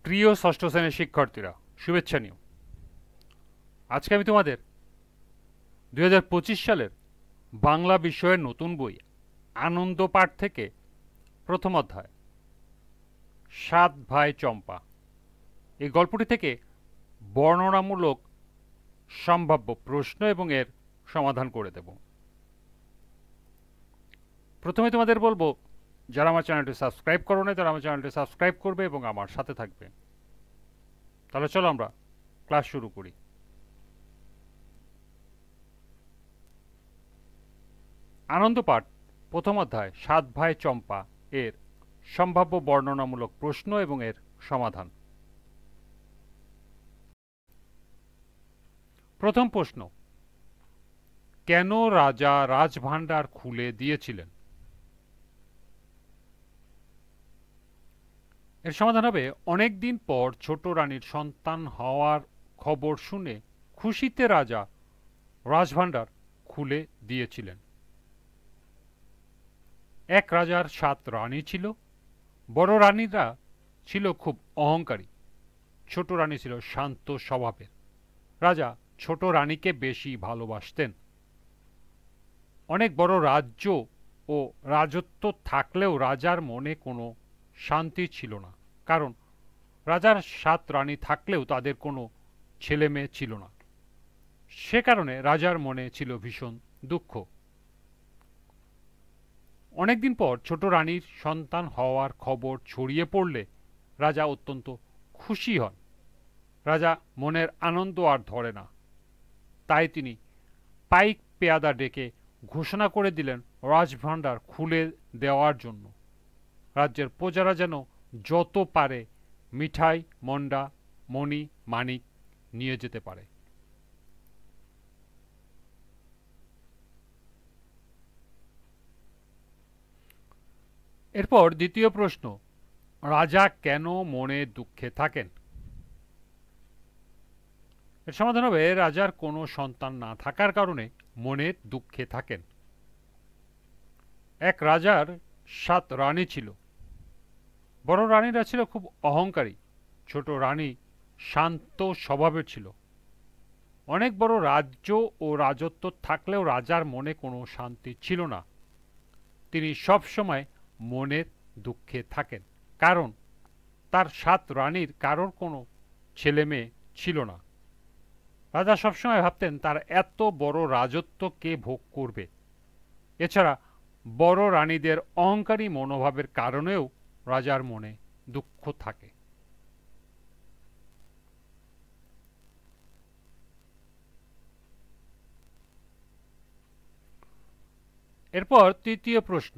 প্রিয় ষষ্ঠ শ্রেণীর শিক্ষার্থীরা, শুভেচ্ছা নিও। আজকে আমি তোমাদের 2025 সালের বাংলা বিষয়ের নতুন বই আনন্দ পাঠ থেকে প্রথম অধ্যায় সাত ভাই চম্পা এই গল্পটি থেকে বর্ণনামূলক সম্ভাব্য প্রশ্ন এবং এর সমাধান করে দেব। প্রথমে তোমাদের বলবো, যারা আমার চ্যানেলটি সাবস্ক্রাইব করো না তারা আমার চ্যানেলটি সাবস্ক্রাইব করবে এবং আমার সাথে থাকবে। তাহলে চলো আমরা ক্লাস শুরু করি। আনন্দ পাঠ প্রথম অধ্যায় সাত ভাই চম্পা এর সম্ভাব্য বর্ণনামূলক প্রশ্ন এবং এর সমাধান। প্রথম প্রশ্ন, কেন রাজা রাজভাণ্ডার খুলে দিয়েছিলেন? এর সমাধান হবে, অনেক দিন পর ছোট রানীর সন্তান হওয়ার খবর শুনে খুশিতে রাজা রাজভাণ্ডার খুলে দিয়েছিলেন। এক রাজার 7 রানী ছিল। বড় রানীরা ছিল খুব অহংকারী, ছোট রানী ছিল শান্ত স্বভাবের। রাজা ছোট রানীকে বেশি ভালোবাসতেন। অনেক বড় রাজ্য ও রাজত্ব থাকলেও রাজার মনে কোনো শান্তি ছিল না, কারণ রাজার 7 রানী থাকলেও তাদের কোনো ছেলে মেয়ে ছিল না। সে কারণে রাজার মনে ছিল ভীষণ দুঃখ। অনেকদিন পর ছোট রানীর সন্তান হওয়ার খবর ছড়িয়ে পড়লে রাজা অত্যন্ত খুশি হন। রাজা মনের আনন্দ আর ধরে না, তাই তিনি পাইক পেয়াদা ডেকে ঘোষণা করে দিলেন রাজভাণ্ডার খুলে দেওয়ার জন্য। রাজ্যের প্রজারা যেন যত পারে মিঠাই, মন্ডা, মণি, মানিক নিয়ে যেতে পারে। এরপর দ্বিতীয় প্রশ্ন, রাজা কেন মনে দুঃখে থাকেন? এর সমাধান হবে, রাজার কোনো সন্তান না থাকার কারণে মনে দুঃখে থাকেন। এক রাজার 7 রানী ছিল। বড় রানীরা ছিল খুব অহংকারী, ছোট রানী শান্ত স্বভাবের ছিল। অনেক বড় রাজ্য ও রাজত্ব থাকলেও রাজার মনে কোনো শান্তি ছিল না। তিনি সব সময় মনের দুঃখে থাকেন, কারণ তার 7 রানীর কারোর কোনো ছেলে মেয়ে ছিল না। রাজা সবসময় ভাবতেন তার এত বড় রাজত্ব কে ভোগ করবে। এছাড়া বড় রানীদের অহংকারী মনোভাবের কারণেও রাজার মনে দুঃখ থাকে। এরপর তৃতীয় প্রশ্ন,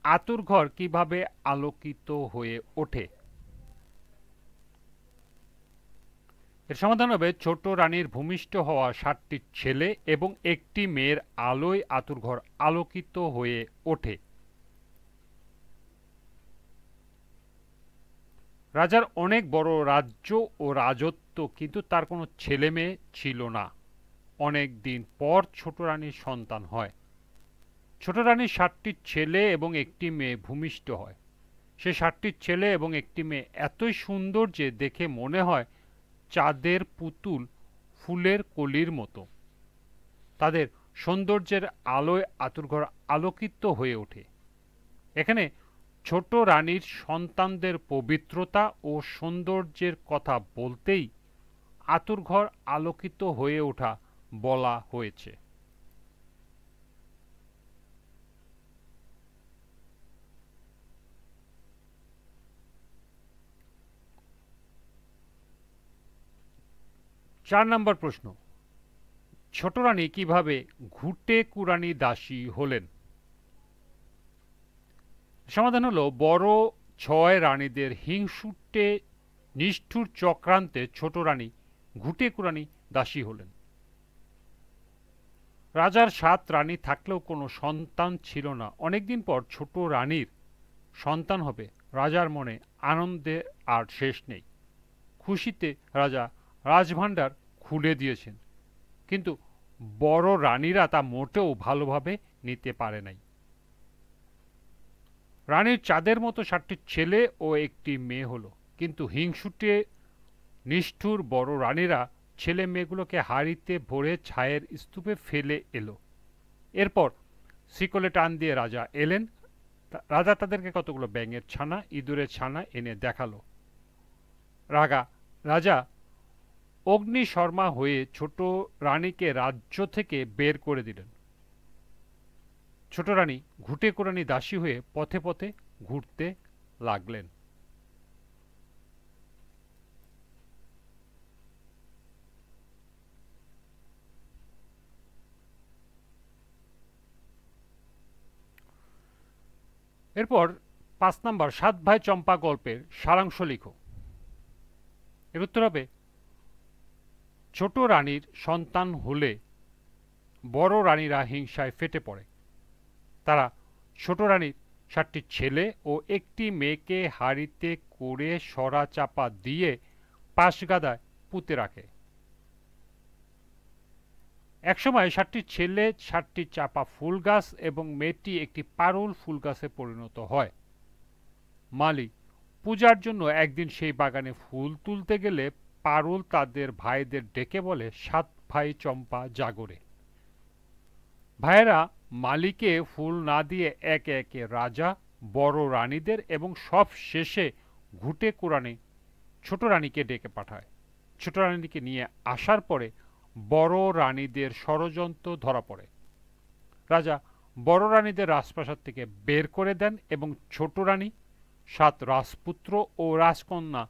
আতুরঘর কিভাবে আলোকিত হয়ে ওঠে? এর সমাধান হবে, ছোট রানীর ভূমিষ্ঠ হওয়া 7টি ছেলে এবং একটি মেয়ের আলোয় আতুরঘর আলোকিত হয়ে ওঠে। রাজার অনেক বড় রাজ্য ও রাজত্ব, কিন্তু তার কোনো ছেলে মেয়ে ছিল না। অনেক দিন পর ছোট রানীর সন্তান হয়। ছোট রানীর 7টি ছেলে এবং একটি মেয়ে ভূমিষ্ঠ হয়। সে 7টি ছেলে এবং একটি মেয়ে এতই সুন্দর যে দেখে মনে হয় চাঁদের পুতুল ফুলের কলির মতো। তাদের সৌন্দর্যের আলোয় আতুরঘর আলোকিত হয়ে ওঠে। এখানে ছোট রানীর সন্তানদের পবিত্রতা ও সৌন্দর্যের কথা বলতেই আতুরঘর আলোকিত হয়ে ওঠা বলা হয়েছে। চার নম্বর প্রশ্ন, ছোট রানী কিভাবে ঘুটে কুরানি দাসী হলেন? সমাধান হলো, বড় 6 রানীদের হিংসুটে নিষ্ঠুর চক্রান্তে ছোট রানী ঘুটে কুরানি দাসী হলেন। রাজার 7 রানী থাকলেও কোনো সন্তান ছিল না। অনেকদিন পর ছোট রানীর সন্তান হবে। রাজার মনে আনন্দে আর শেষ নেই। খুশিতে রাজা রাজভাণ্ডার খুলে দিয়েছেন, কিন্তু বড় রানীরা তা মোটেও ভালোভাবে নিতে পারে নাই। রানীর চাঁদের মতো 7টি ছেলে ও একটি মেয়ে হলো। কিন্তু হিংসুটে নিষ্ঠুর বড় রানীরা ছেলে মেয়েগুলোকে হাড়িতে ভরে ছায়ের স্তূপে ফেলে এলো। এরপর শিকলে টান দিয়ে রাজা এলেন। রাজা তাদেরকে কতগুলো ব্যাঙের ছানা, ইঁদুরের ছানা এনে দেখালো। রাজা অগ্নিশর্মা হয়ে ছোট রানীকে রাজ্য থেকে বের করে দিলেন। ছোট রানী ঘুঁটে কোরানি দাসী হয়ে পথে পথে ঘুরতে লাগলেন। এরপর ৫ নম্বর, ৭ ভাই চম্পা গল্পের সারাংশ লিখো। এর উত্তর হবে, ছোট রানীর সন্তান হলে বড় রানীরা হিংসায় ফেটে পড়ে। তারা ছোট রানীর ৭টি ছেলে ও একটি মেয়েকে হাড়িতে করে সরা চাপা দিয়ে পাশগাদায় পুঁতে রাখে। একসময় ৭টি ছেলে ৭টি চাপা ফুল গাছ এবং মেয়েটি একটি পারুল ফুল গাছে পরিণত হয়। মালি পূজার জন্য একদিন সেই বাগানে ফুল তুলতে গেলে পারুল তাদের ভাইদের ডেকে বলে, ৭ ভাই চম্পা জাগরে। ভাইয়েরা মালিকে ফুল না দিয়ে একে একে রাজা, বড় রানীদের এবং সব শেষে ঘুঁটে কোরানি ছোট রানীকে ডেকে পাঠায়। ছোট রানীকে নিয়ে আসার পরে বড় রানীদের ষড়যন্ত্র ধরা পড়ে। রাজা বড় রানীদের রাজপ্রাসাদ থেকে বের করে দেন এবং ছোট রানী, ৭ রাজপুত্র ও রাজকন্যা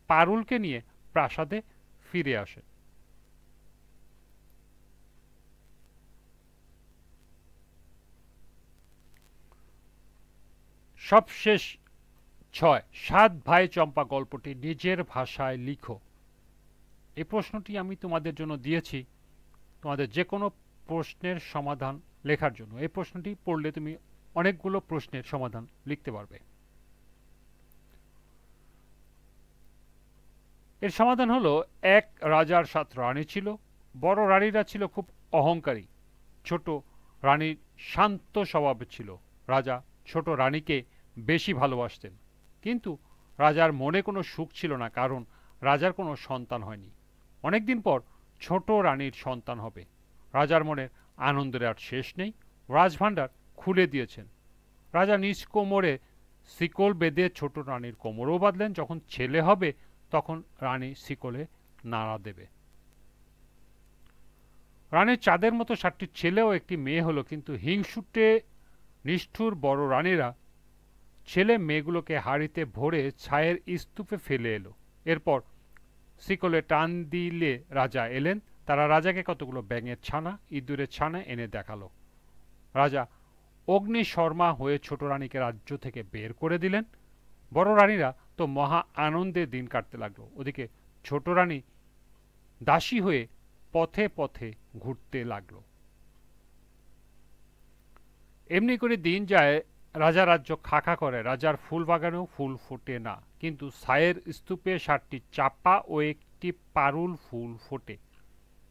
পারুলকে নিয়ে প্রাসাদে ফিরে আসে। সবশেষ ৬, ৭ ভাই চম্পা গল্পটি নিজের ভাষায় লিখো। এই প্রশ্নটি আমি তোমাদের জন্য দিয়েছি তোমাদের যে কোনো প্রশ্নের সমাধান লেখার জন্য। এই প্রশ্নটি পড়লে তুমি অনেকগুলো প্রশ্নের সমাধান লিখতে পারবে। এর সমাধান হলো, এক রাজার ৭ রানী ছিল। বড় রানীরা ছিল খুব অহংকারী, ছোট রানীর শান্ত স্বভাবের ছিল। রাজা ছোট রানীকে বেশি ভালোবাসতেন, কিন্তু রাজার মনে কোনো সুখ ছিল না, কারণ রাজার কোনো সন্তান হয়নি। অনেকদিন পর ছোট রানীর সন্তান হবে। রাজার মনে আনন্দের আর শেষ নেই। রাজভাণ্ডার খুলে দিয়েছেন। রাজা নিজ কোমরে শিকল বেঁধে ছোট রানীর কোমরও বাঁধলেন। যখন ছেলে হবে তখন রানী শিকলে নাড়া দেবে। রানীর চাঁদের মতো ৭টি ছেলে ও একটি মেয়ে হলো, কিন্তু হিংসুটে নিষ্ঠুর বড় রানীরা ছেলে মেয়েগুলোকে হাড়িতে ভরে ছায়ের স্তূপে ফেলে এলো। এরপর শিকলে টান দিলে রাজা এলেন। তারা রাজাকে কতগুলো ব্যাঙের ছানা, ইঁদুরের ছানা এনে দেখালো। রাজা অগ্নিশর্মা হয়ে ছোট রানীকে রাজ্য থেকে বের করে দিলেন। বড় রানীরা তো মহা আনন্দে দিন কাটতে লাগলো। ওদিকে ছোট রানী দাসী হয়ে পথে পথে ঘুরতে লাগলো। এমনি করে দিন যায়। রাজা রাজ্য খাখা করে। রাজার ফুল বাগানেও ফুল ফোটে না, কিন্তু ছায়ের স্তূপে ৭টি চাপা ও একটি পারুল ফুল ফোটে।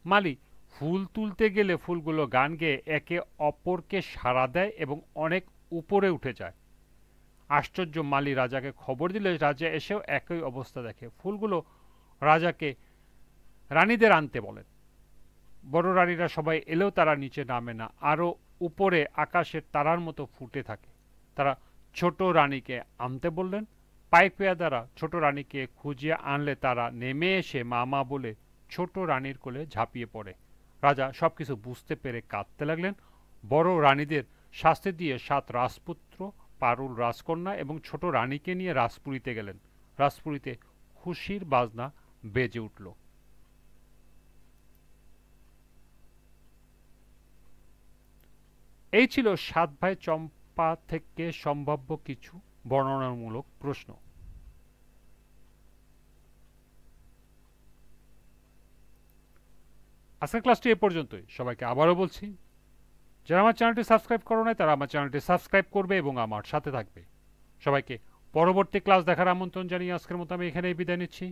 মালি ফুল তুলতে গেলে ফুলগুলো গান গেয়ে একে অপরকে সাড়া দেয় এবং অনেক উপরে উঠে যায়। আশ্চর্য! মালি রাজাকে খবর দিলে রাজা এসেও একই অবস্থা দেখে। ফুলগুলো রাজাকে রানীদের আনতে বলেন। বড় রানীরা সবাই এলেও তারা নিচে নামে না, আরো উপরে আকাশের তারার মতো ফুটে থাকে। তারা ছোট রানীকে আনতে বললেন। পাইক পেয়াদারা ছোট রানীকে খুঁজিয়ে আনলে তারা নেমে এসে মামা বলে ছোট রানীর কোলে ঝাঁপিয়ে পড়ে। রাজা সবকিছু বুঝতে পেরে কাঁদতে লাগলেন। বড় রানীদের শাস্তি দিয়ে ৭ রাজপুত্র, পারুল রাজকন্যা এবং ছোট রানীকে নিয়ে রাজপুরীতে গেলেন। রাজপুরীতে খুশির বাজনা বেজে উঠল। এই ছিল ৭ ভাই চম্পা থেকে সম্ভাব্য কিছু বর্ণনামূলক প্রশ্ন। আজকের ক্লাসটি এ পর্যন্তই। সবাইকে আবারও বলছি, যারা আমার চ্যানেলটি সাবস্ক্রাইব করো নাই তারা আমার চ্যানেলটি সাবস্ক্রাইব করবে এবং আমার সাথে থাকবে। সবাইকে পরবর্তী ক্লাস দেখার আমন্ত্রণ জানিয়ে আজকের মতো আমি এখানেই বিদায় নিচ্ছি।